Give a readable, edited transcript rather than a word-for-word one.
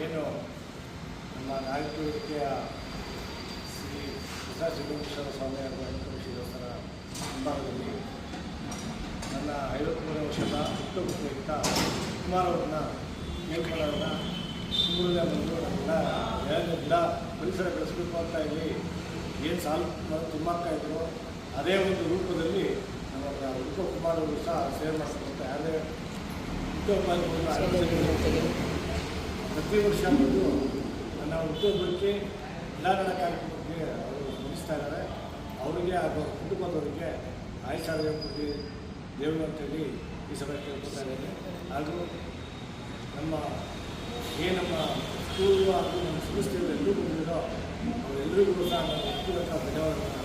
ಏನು ನಮ್ಮ ನಾಯಕರುವಿಕೆಯ ಶ್ರೀ ಸಿದ್ದೇಶ್ವರ ಸ್ವಾಮಿ ಅವರ ಶಿವಸ್ಥರ ಮುಂಭಾಗದಲ್ಲಿ ನನ್ನ 53 ವರ್ಷದ ಹುಟ್ಟುಹಬ್ಬಕ್ಕಿಂತ ಕುಮಾರವ್ರನ್ನ ಮೇಲ್ಕೊಳ್ಳೋದನ್ನ ಸುಮ್ಮನೆ ಬಂದು ನಮ್ಮೆಲ್ಲ ಗಿಡ ಪರಿಸರ ಬೆಳೆಸಬೇಕು ಅಂತ ಇಲ್ಲಿ ಏನು ಸಾಲು ತುಂಬಾಗ್ತಾಯಿದ್ರು ಅದೇ ಒಂದು ರೂಪದಲ್ಲಿ ನಮ್ಮ ಉಡುಪ ಕುಮಾರವರು ಸಹ ಸೇವೆ ಮಾಡ್ತಾರೆ. ಯಾವುದೇ ಪ್ರತಿ ವರ್ಷ ಬಂದು ನನ್ನ ಹುಟ್ಟುಹಬ್ಬಕ್ಕೆ ಎಲ್ಲರ ಕಾರ್ಯಕ್ರಮಕ್ಕೆ ಅವರು ಸ್ಮರಿಸ್ತಾ ಇದ್ದಾರೆ. ಅವರಿಗೆ ಹಾಗೂ ಕುಟುಂಬದವರಿಗೆ ಆಯುಷ್ಯ ಕೊಟ್ಟು ದೇವರು ಅಂತೇಳಿ ಈ ಸಭೆ ಕೇಳ್ಕೊತಾ ಇದ್ದೇನೆ. ಹಾಗೂ ನಮ್ಮ ಸ್ಕೂಲು ಹಾಗೂ ನಮ್ಮ ಸಂಸ್ಥೆಗಳು ಎಲ್ಲರೂ ಬಂದಿರೋ ಅವರೆಲ್ಲರಿಗೂ ಸಹ ನಾನು ಧನ್ಯವಾದಗಳನ್ನು